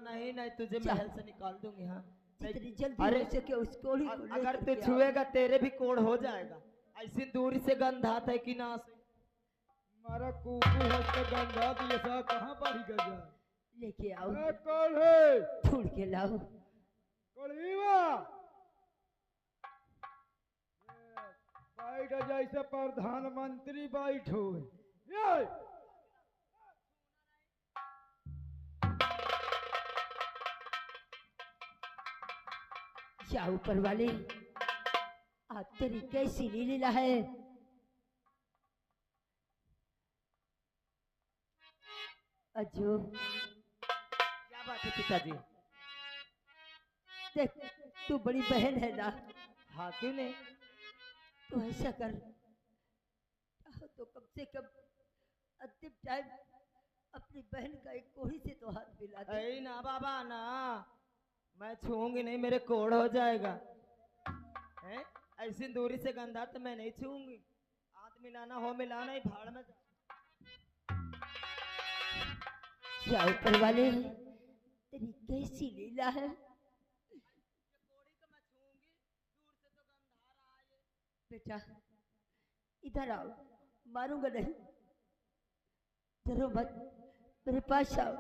नहीं नहीं तुझे महल से निकाल दूंगी। हाँ जितनी जल्दी अरे हो सके उस कोढ़ी को अगर लेकर तू के आओ। छुएगा तेरे भी कोड़ हो जाएगा। ऐसी दूरी से गंध आता है कि ना से। मारा कुकू हस्त गंधा दिए सा कहां बारी गजा लेके आओ, ए कोढ़े ढूंढ के लाओ। कोढ़ीवा बैठ जैसे प्रधानमंत्री बैठो ये क्या ऊपर वाले आज तेरी कैसी लीला है। अज्जू क्या बात है पिताजी? देख तू बड़ी बहन है ना, हाँ क्यों नहीं? तो ऐसा कर तो कम से कम अंतिम टाइम अपनी बहन का एक कोढ़ी से तो हाथ मिला दे। ऐ ना बाबा ना, मैं छूंगी नहीं, मेरे कोड़ हो जाएगा। हैं? ऐसी दूरी से गंधा तो मैं नहीं छूंगी। हाथ मिलाना हो मिलाना ही भाड़ में जा। क्या ऊपर वाले तेरी कैसी लीला है। बेटा इधर आओ, मारूंगा नहीं, डरो मत, मेरे पास आओ।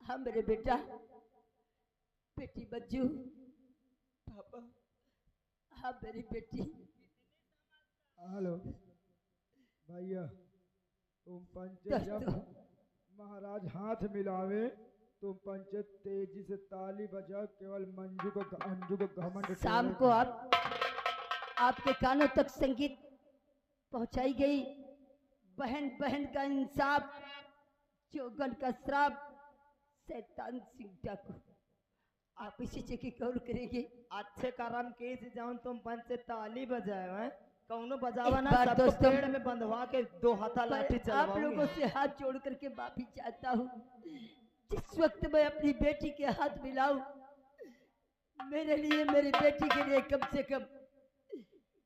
हाँ मेरे बेटा, बेटी बज्जू। पापा हाँ मेरी बेटी। हेलो भैया तुम पंच जब महाराज हाथ मिलावे तुम पंच तेजी से ताली बजाओ, केवल मंजू को अंजू को घमंड शाम को आपके कानों तक संगीत पहुंचाई गई। बहन बहन का इंसाफ, चौगन का श्राप, शैतान सिंह को आप इसी से की गौर करेंगे। अच्छे कर्म के से जाऊं तुम पंच से ताली बजाए हैं, कौनो बजावा ना, बार सबको दोस्तों, पेड़ में बंधवा के दो हाथा लाठी मैं आप चलवाऊंगी। लोगों से हाथ जोड़ करके माफी चाहता हूँ। जिस वक्त मैं अपनी बेटी के हाथ मिलाऊं, मेरे लिए मेरी बेटी के लिए कम से कम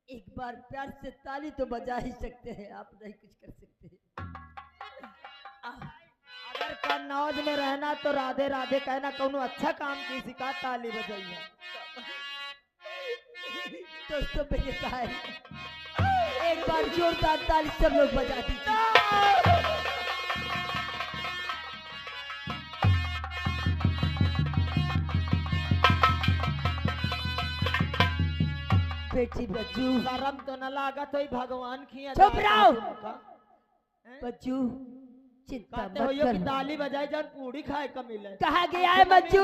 एक बार प्यार से ताली तो बजा ही सकते हैं, आप नहीं कुछ कर सकते। अगर कन्नौज में रहना तो राधे राधे कहना, कौनो अच्छा काम किसी का ताली बजाइए। दोस्तों मैंने कहा है एक बार जोरदार ताली सब लोग बजा दीजिए। बेटी बज्जू, शर्म तो न लागा तो ही भगवान खिया। चुप रहो। बज्जू चिंता कहते मत हो कि कर। ताली बजाई जान पूरी खाए का मिले। कहा गया है बच्चू,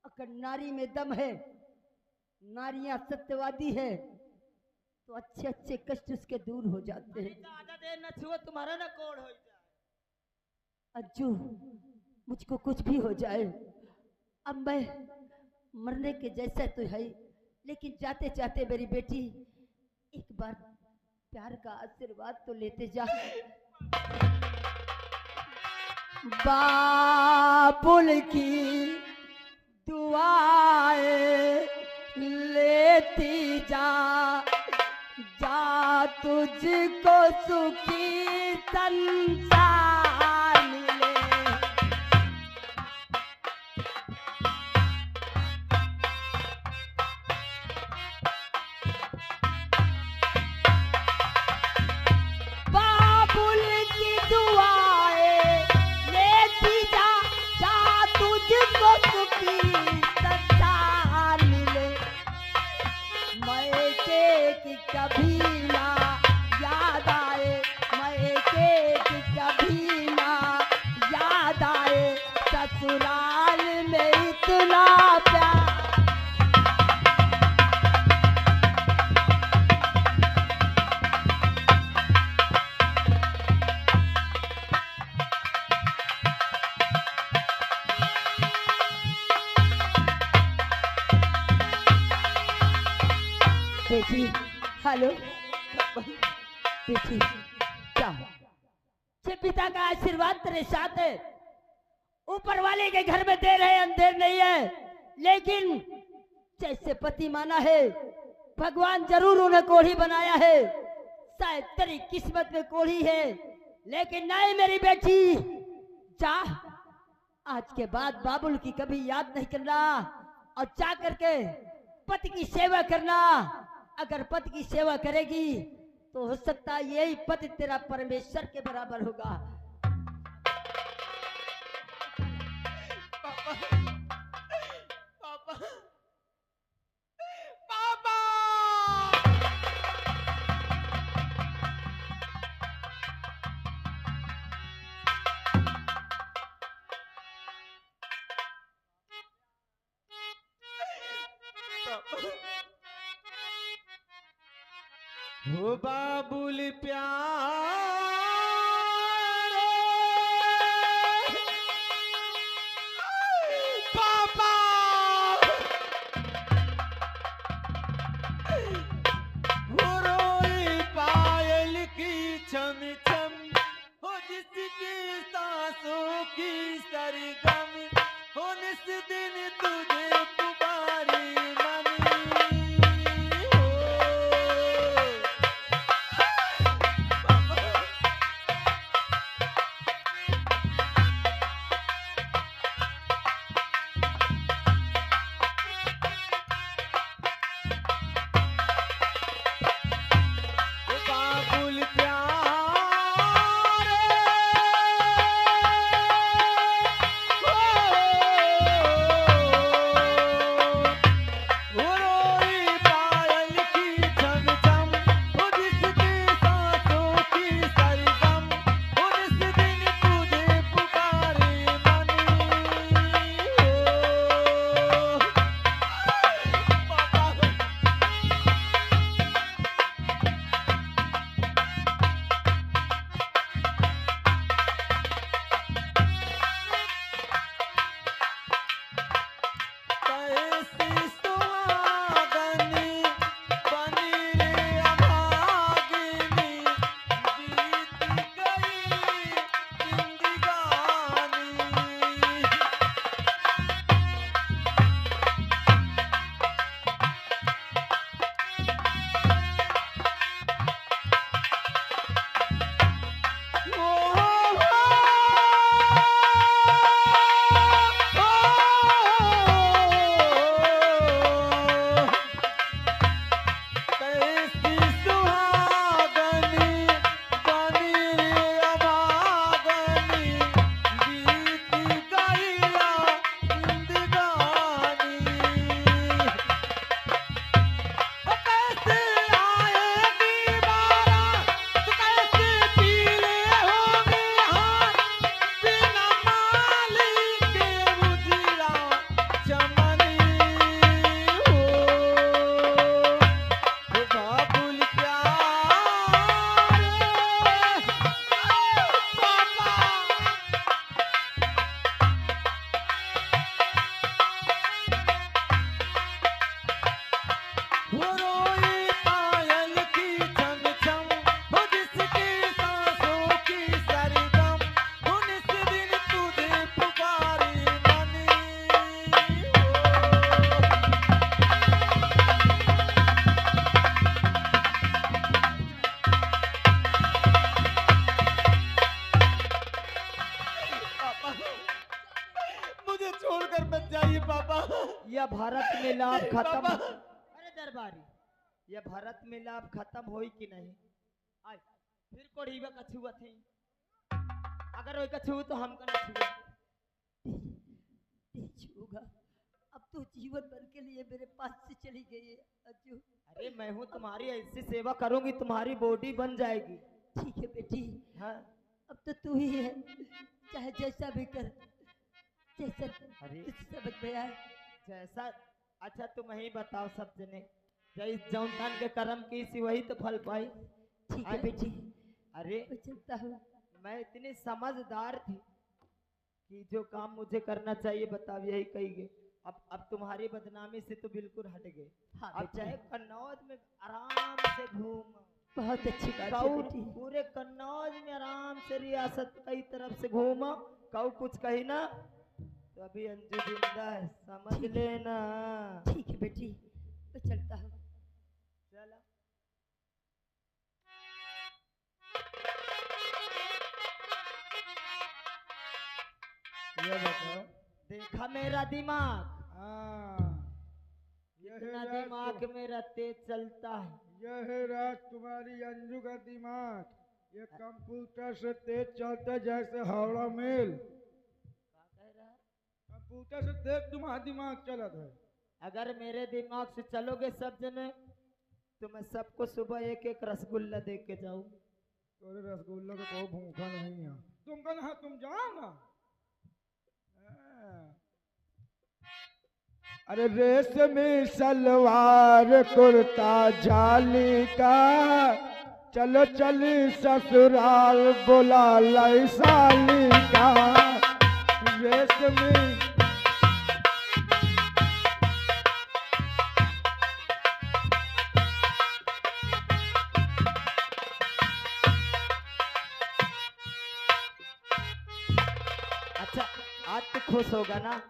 अगर नारी में दम है, नारियां सत्यवादी है, तो अच्छे अच्छे कष्ट उसके दूर हो जाते हैं। ज्यादा देर न छुओ, तुम्हारा न कोड़ हो जाए। अज्जू मुझको कुछ भी हो जाए, अब मैं मरने के जैसा तो है, लेकिन जाते जाते मेरी बेटी एक बार प्यार का आशीर्वाद तो लेते जा। बाबुल की दुआएं लेती जा, जा तुझको सुखी संसार मिले। बाबुल की दुआएं लेती जा, जा तुझको सुखी संसार मिले। मैके की कभी ना याद आए, मैके की कभी ना याद आए, ससुराल में इतना प्यार। बेटी हेलो बेटी, क्या जे पिता का आशीर्वाद तेरे साथ है, ऊपर वाले के घर में देर है अंधेर नहीं है, लेकिन जैसे पति माना है भगवान जरूर उन्हें कोढ़ी बनाया है। शायद तेरी किस्मत में कोढ़ी है, लेकिन नहीं मेरी बेटी, जा आज के बाद बाबुल की कभी याद नहीं करना और जा करके पति की सेवा करना। अगर पति की सेवा करेगी तो हो सकता है यही पति तेरा परमेश्वर के बराबर होगा। पापा पापा पापा हो बाबुल प्यारे पापा हो रोई पायल की छम छम हो जिसकी सांसों की सरगम हो निस दिन तुझे पुकारी मनी हो बाबुल प्यारे हो रोई पायल की झम झम हो जिसकी सांसों की सरगम हो जिस दिन तुझे पुकारे मनी हो पापा कैसी सुहागनी बनी रे अभागिनी बीत गई जिंदगानी कैसी सुहागनी बनी रे अभागनी बीत गई जिंदगानी कैसे आएगी बारात कैसे पीले होंगे हाथ बिना मालिक के उजड़ा चमनी हो बाबुल प्यारे पापा हो रोई पायल की छम छम हो जिसकी सांसों की सरगम हो निस दिन तुझे पुकारी मनी हो पापा मुझे छोड़कर मत जाइए पापा यह भारत मिलाप खत्म बाबा। अरे दरबारी यह भारत मिलाप खत्म होई कि नहीं आय फिर कोढ़ीवा कछुआ थे अगर वही कछू तो हमका न छुआ छूगा अब तो जीवन भर के लिए मेरे पास से चली गई है अज्जू। अरे मैं हूँ तुम्हारी ऐसी सेवा करूंगी तुम्हारी बॉडी बन जाएगी ठीक है बेटी, हाँ अब तो तू ही है, चाहे जैसा भी कर, जैसा अरे तुझे समझ में आए। जैसा अच्छा तुम ही बताओ सब जने जय जौन खान के कर्म की सी वही तो फल पाई। ठीक है बेटी, अरे मैं चलता हूँ। मैं इतनी समझदार थी कि जो काम मुझे करना चाहिए बताओ यही कही अब तुम्हारी बदनामी से तो बिल्कुल हट गए। हाँ अब बेटी, चाहे कन्नौज में आराम से घूम बहुत अच्छी बात है कऊ बेटी। पूरे कन्नौज में आराम से रियासत कई तरफ से घूमा कऊ कुछ कही ना तो अभी अंजू जिंदा है समझ ठीक है। लेना। ठीक है बेटी, मैं चलता हूँ। चला ये बताओ। देखा मेरा दिमाग, हाँ, यह इतना राज दिमाग मेरा तेज चलता है। यह राज तुम्हारी अंजू का दिमाग, ये कंप्यूटर से तेज चलता है जैसे हावड़ा मेल। क्या कह रहा है? कंप्यूटर से तेज तुम्हारा दिमाग चलत है। अगर मेरे दिमाग से चलोगे सब जने तो मैं सबको सुबह एक एक रसगुल्ला दे के जाऊं। तोरे रसगुल्ला को कोई भूखा नहीं है। तुम कहा तुम जाओ ना। अरे रेशमी सलवार कुर्ता जाली का, चलो चली ससुराल बुला लाई साली का। रेशमी अच्छा, आज तो खुश होगा ना?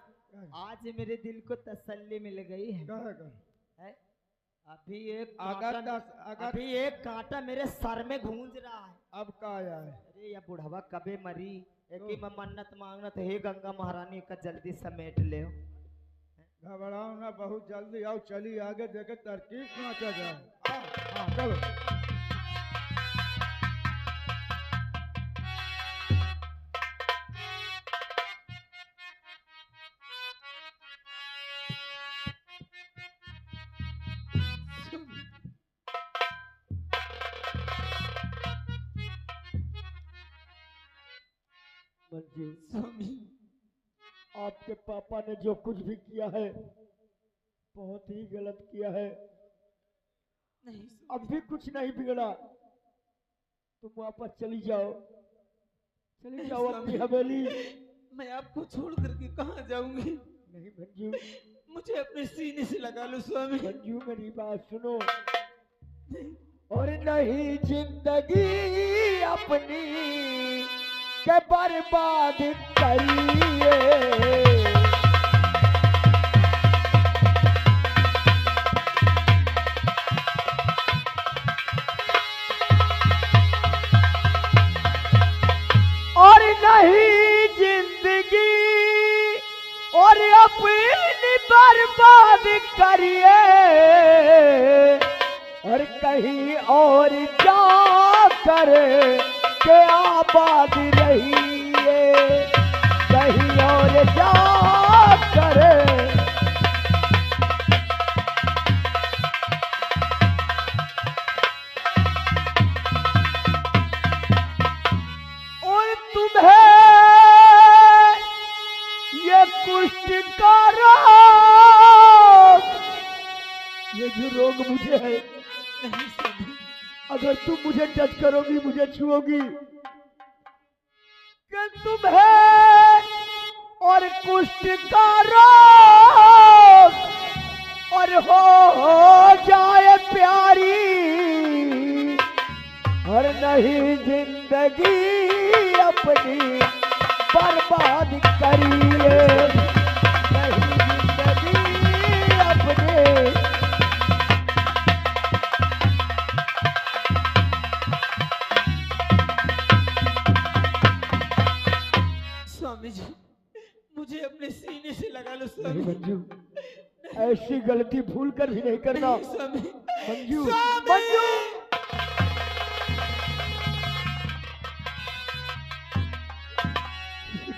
आज मेरे दिल को तसल्ली मिल गई है। है? अभी एक कांटा मेरे सर में गूंज रहा है। अब का आया है? अरे या बुढ़वा कबे मरी, एक ही मैं मन्नत मांगना तो हे गंगा महारानी का जल्दी समेट ले। घबराओ ना, बहुत जल्दी आओ, चली आगे देखे तरकीब पहुंचा जाए। हाँ चलो। मंजू, स्वामी, आपके पापा ने जो कुछ भी किया है बहुत ही गलत किया है। नहीं, अब भी कुछ नहीं बिगड़ा, तुम वापस चली जाओ, चली जाओ अपनी हवेली। मैं आपको छोड़ करके कहाँ जाऊंगी? नहीं मंजू, मुझे अपने सीने से लगा लो स्वामी। मंजू मेरी बात सुनो। और नहीं जिंदगी अपनी के बर्बाद करिए, और नहीं जिंदगी और अपनी बर्बाद करिए, और कहीं और जा कर के आबाद रहिए, कहीं और जा कर। और तुम्हें ये कुष्ठ का रोग, ये जो रोग मुझे है, नहीं स्वामी, अगर तुम मुझे टच करोगी, मुझे छुओगी, कि तुम्हें और कुष्ठ का रोग और हो जाए प्यारी, और नहीं जिंदगी अपनी बर्बाद करिए, नहीं जिंदगी अपनी। स्वामी जी, मुझे अपने सीने से लगा लो नहीं स्वामी। मंजू, ऐसी गलती भूल कर भी नहीं करना। नहीं स्वामी, मंजू, स्वामी! मंजू,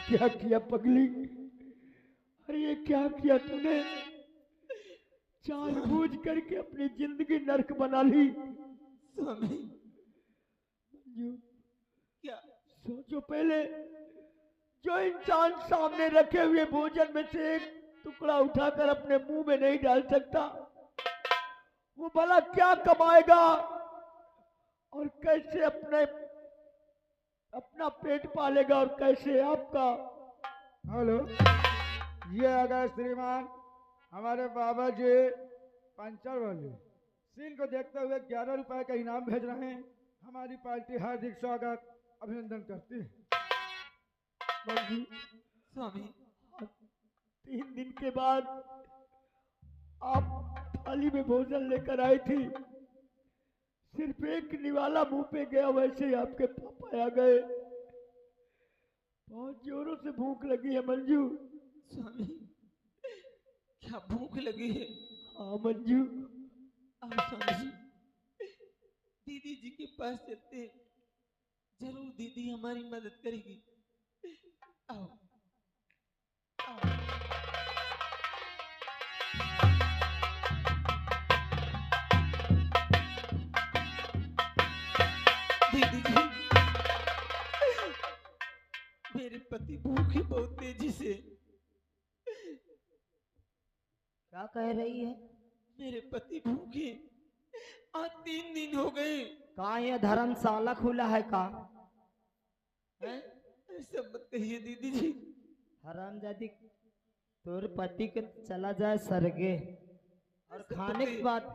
क्या किया पगली? अरे ये क्या किया तूने? जानबूझ करके अपनी जिंदगी नरक बना ली। स्वामी, मंजू, क्या? सोचो पहले, जो इंसान सामने रखे हुए भोजन में से एक टुकड़ा उठाकर अपने मुंह में नहीं डाल सकता, वो भला क्या कमाएगा और कैसे अपना पेट पालेगा और कैसे आपका। हेलो, ये अगर श्रीमान हमारे बाबा जी पंचर वाले सीन को देखते हुए 11 रुपए का इनाम भेज रहे हैं। हमारी पार्टी हार्दिक स्वागत अभिनंदन करती है। मंजू, स्वामी, 3 दिन के बाद आप थाली में भोजन लेकर आई थी, सिर्फ एक निवाला मुंह पे गया, वैसे ही आपके पापा आ गए। बहुत जोरों से भूख लगी है मंजू। स्वामी क्या भूख लगी है? हाँ मंजू। आओ स्वामी जी, दीदी जी के पास चलते हैं, जरूर दीदी हमारी मदद करेगी। आओ आओ। दीदी जी, मेरे पति भूखे बहुत तेजी से। क्या कह रही है? मेरे पति भूखे आज 3 दिन हो गए। कहाँ ये धर्मशाला खुला है का? हैं? ऐसा मत कहिए दीदी जी। हरामजादी, तोर पति के चला जाए सरगे और खाने की बात।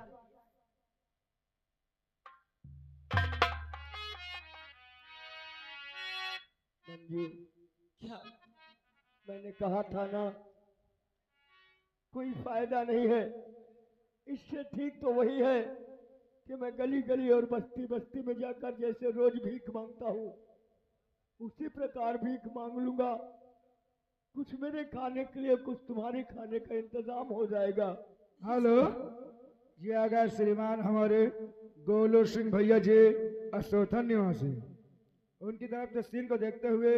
मंजू, क्या? मैंने कहा था ना, कोई फायदा नहीं है। इससे ठीक तो वही है कि मैं गली गली और बस्ती बस्ती में जाकर जैसे रोज भीख मांगता हूँ, उसी प्रकार भीख मांग लूंगा। कुछ मेरे खाने के लिए, कुछ तुम्हारे खाने का इंतजाम हो जाएगा। हेलो, ये आ गए श्रीमान हमारे गोलू सिंह भैया जी, अशोथन निवासी। उनकी तरफ से सीन को देखते हुए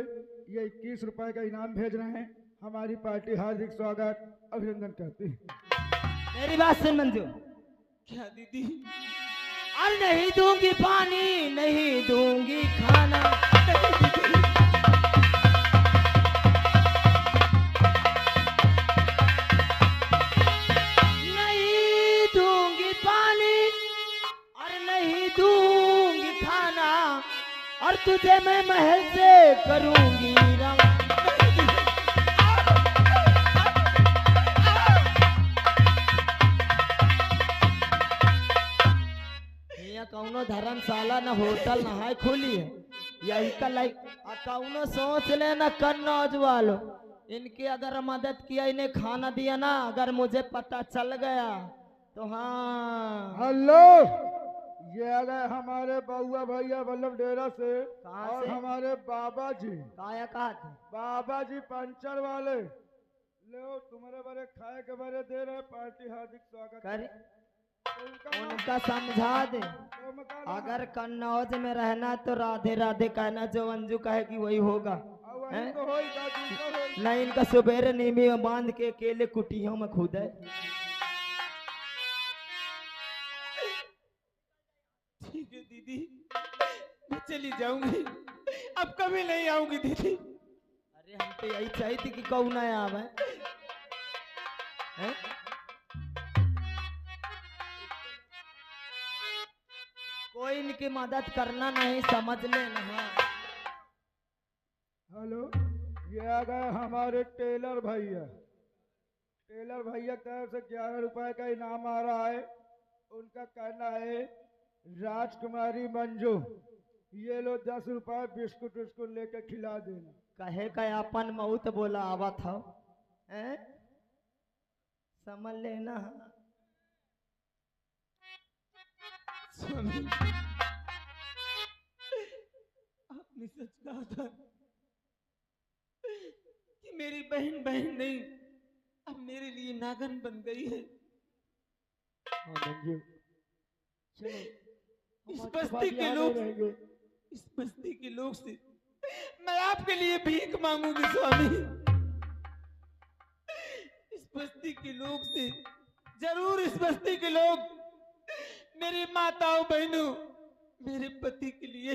ये 21 रुपए का इनाम भेज रहे हैं। हमारी पार्टी हार्दिक स्वागत अभिनंदन करती है। मेरी बात सुन मंजू। क्या दीदी? और नहीं दूंगी पानी, नहीं दूंगी खाना। नहीं दूंगी पानी और नहीं दूंगी खाना, और तुझे मैं महल से करूंगी रंग। कौनो धर्मशाला न होटल न है खुली है, यही का लाइक कौनो सोच ले न कन्नौज वालों, इनकी अगर मदद किया, इन्हें खाना दिया ना, अगर मुझे पता चल गया तो हाँ। हेलो, ये आ गए हमारे बउआ भैया वल्लभ डेरा से। कहाँ और से? हमारे बाबा जी, काया कहा थे? बाबा जी पंचर वाले। लो, तुम्हारे बारे खाए के बारे दे रहे, पार्टी हार्दिक स्वागत कर उनका नाम- उनका समझा दे, उनका नाम- अगर कन्नौज में रहना तो राधे राधे कहना, जो अंजू कहेगी वही होगा। अब वही हैं? तो होएगा, दूसरा होएगा। नहीं, इनका सुबेरे नीमी में बांध के अकेले कुटियों में खुद है। ठीक है दीदी, मैं चली जाऊंगी, अब कभी नहीं आऊंगी दीदी। अरे हम तो यही चाहिए थी कि कौन ना आवे। हैं? कोई इनकी मदद करना नहीं, समझ लेना। हाँ। हेलो, ये आ गए हमारे टेलर भैया। टेलर भैया की तरफ से 11 रुपए का इनाम आ रहा है। उनका कहना है, राजकुमारी मंजू, ये लो 10 रुपए, बिस्कुट उस्कुट लेके खिला देना। कहे का अपन मऊत बोला आवा था। हैं? समझ लेना। स्वामी, आपने सच कहा था कि मेरी बहन बहन नहीं, अब मेरे लिए नागन बन गई है। हाँ मंजू, चलो, इस हमारे बस्ती पास के यहाँ लोग, नहीं रहेंगे। इस बस्ती के लोग से मैं आपके लिए भीख मांगूंगी स्वामी। इस बस्ती के लोग से जरूर, इस बस्ती के लोग मेरी माताओं बहनों, मेरे पति के लिए,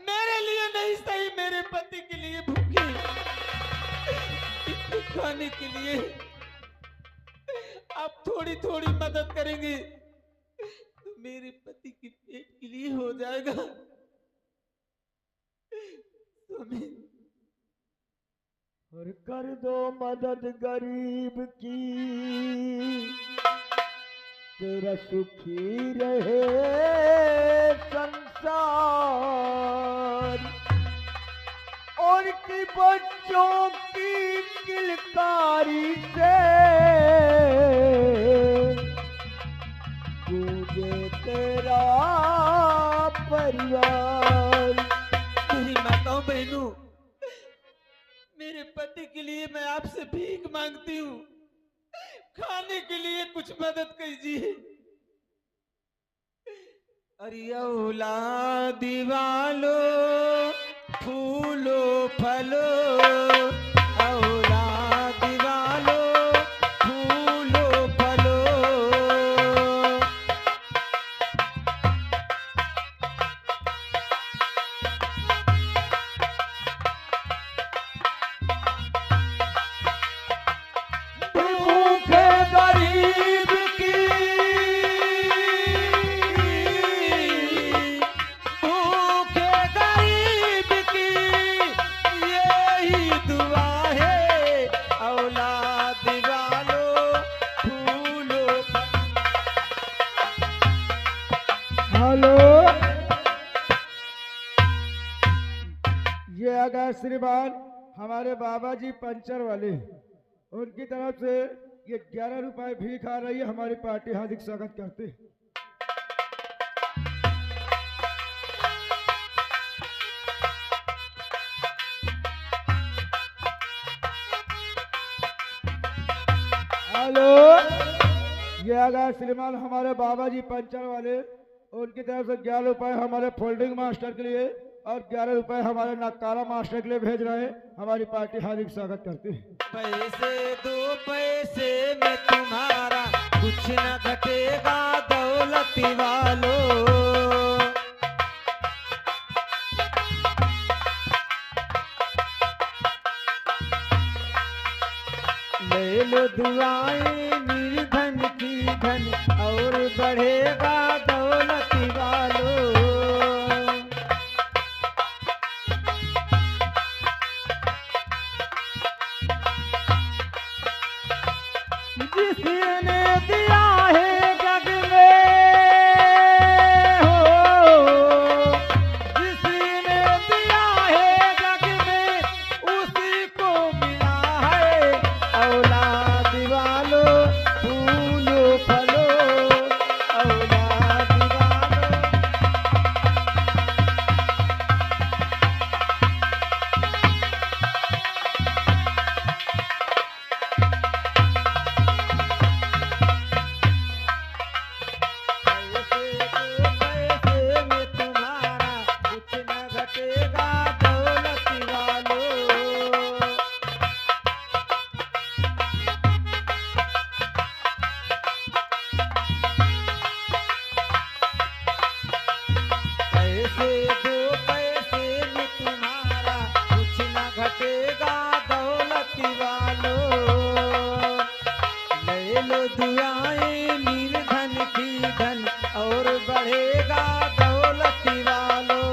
मेरे लिए नहीं सही, मेरे पति के लिए भूखे, इनको खाने के लिए आप थोड़ी थोड़ी मदद करेंगे तो मेरे पति के पेट के लिए हो जाएगा। स्वामी, और कर दो मदद गरीब की, तेरा सुखी रहे संसार। और की बच्चों की किलकारी से तुझे तेरा परिवार। मेरी माताओं बहनों, के लिए मैं आपसे भीख मांगती हूँ, खाने के लिए कुछ मदद कीजिए। अरे औलादी वालो फूलो फलो, औलादी वालो फूलो फलो। भूखे गरीब की भूखे गरीब की यही दुआ है, औलाद वालों फूलो। हेलो, ये आ गए श्रीमान हमारे बाबा जी पंचर वाले, उनकी तरफ से ये 11 रुपए भीख आ रही है। हमारी पार्टी हार्दिक स्वागत करते। हेलो, ये आ गए श्रीमान हमारे बाबा जी पंचर वाले, उनकी तरफ से 11 रुपए हमारे फोल्डिंग मास्टर के लिए और 11 रुपए हमारे नकारा मास्टर के लिए भेज रहे हैं। हमारी पार्टी हार्दिक स्वागत करती है। पैसे दो पैसे में तुम्हारा कुछ न घटेगा, दौलती वालों। ले लो दुआएं निर्धन की धन, और बढ़ेगा दौलती वालों। जिसने दिया है जग में हो, जिसने दिया है जग में उसी को मिला है, औलाद वालों फूलो फलो, औलाद वालों। पैसे में तुम्हारा कुछ न घटेगा, दौलती वालों। पैसे दो पैसे में तुम्हारा कुछ न घटेगा, दौलती वालों। ले लो दुआएं निर्धन की धन, और बढ़ेगा दौलती वालों।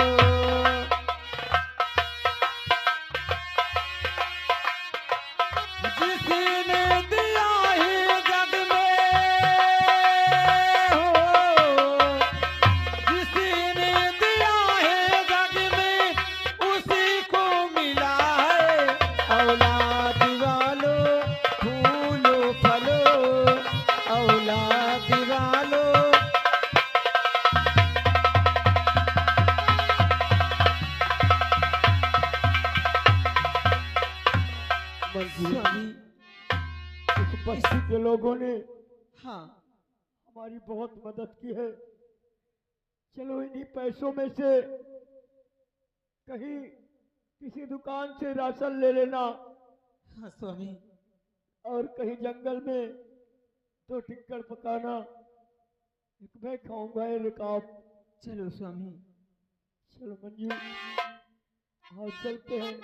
जिसने दिया है जग में हो, जिसने दिया है जग में उसी को मिला है, औलाद वालों फूलो फलो, औलाद वालों। स्वामी, इस बस्ती के लोगों ने हाँ हमारी बहुत मदद की है। चलो इन्हीं पैसों में से कहीं किसी दुकान से राशन ले लेना, हाँ स्वामी, और कहीं जंगल में 2 टिक्कर पकाना। एक मैं खाऊंगा ये रिकाब। चलो स्वामी। चलो मंजू, हाँ चलते हैं।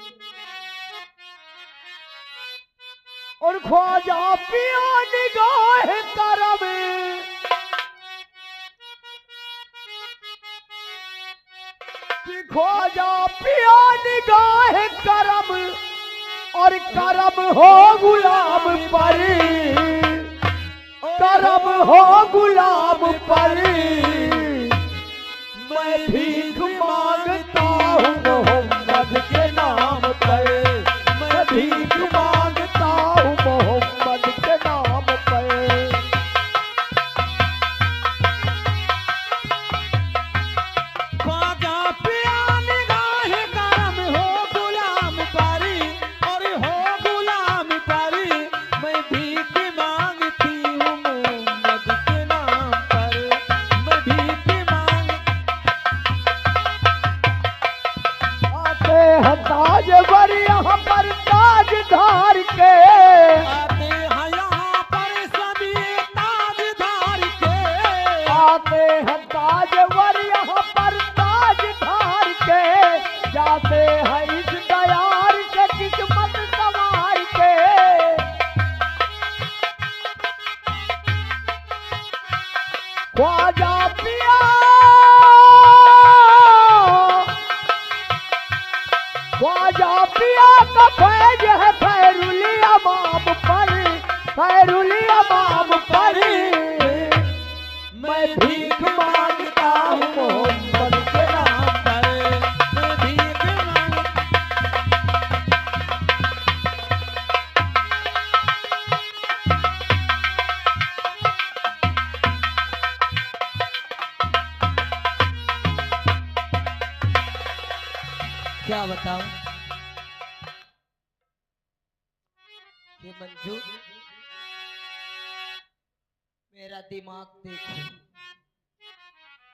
और ख्वाजा पिया निगाह करम, कि ख्वाजा पिया निगाह करम, और करम हो गुलाम परी, करम हो गुलाम परी। मैं भीख मांगता हूँ मोहम्मद के नाम पे, मैं भीख मांगता हूँ मोहम्मद के नाम पे। ख्वाजा पिया निगाह करम, हो गुलाम परी, और हो गुलाम ख्वाजा पिया ख्वाजा पिया का फैज है खैरुलिया माम पर खैरुलिया माम पर मैं भीख मांगता हूँ मोहम्मद के नाम पर मैं भीख मांग क्या बताऊं कि मंजू मेरा दिमाग देखो,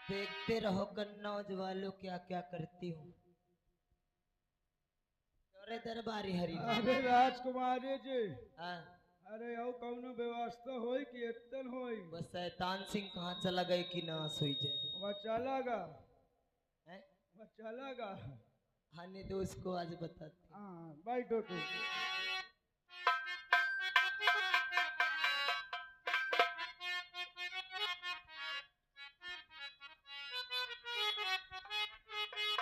देखते रहो कन्नौज वालों क्या क्या करती हूँ। अरे दरबारी हरी अरे राजकुमारी जी हाँ, अरे आओ कौनो व्यवस्था होई कि एतन होई बस शैतान सिंह कहाँ चला गए कि ना सोई जाए वह चलागा हैं? वह चलागा आने दो उसको, आज बताते हाँ बैठो तू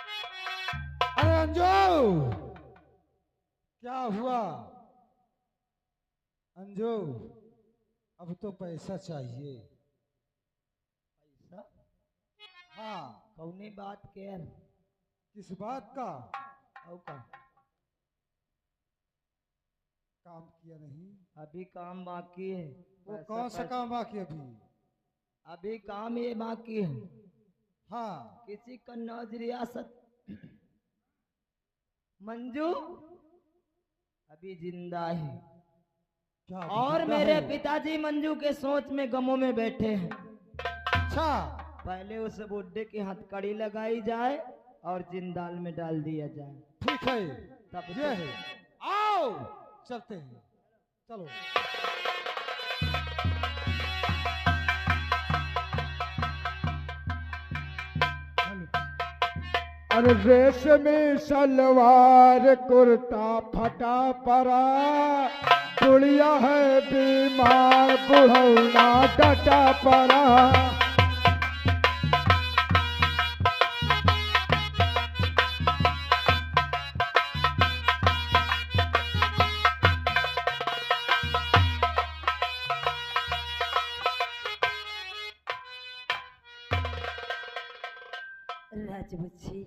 अरे अंजू क्या हुआ? अंजू अब तो पैसा चाहिए। पैसा हाँ, कौने बात के यार किस बात का? औ का काम किया नहीं? अभी काम बाकी है। वो पैसा कौन सा पैसा- काम बाकी अभी? अभी काम ये बाकी है, हाँ, किसी कन्नौज रियासत मंजू अभी जिंदा है क्या और जिंदा मेरे है? पिताजी मंजू के सोच में गमों में बैठे हैं। अच्छा, पहले उस बुड्ढे की हथकड़ी लगाई जाए और जिंदाल में डाल दिया जाए, ठीक है, तब ये है। आओ चलते हैं, चलो। अरे रेशमी सलवार कुर्ता फटा पड़ा गुड़िया है बीमार बुढ़ौना डटा पड़ा राजबुच्ची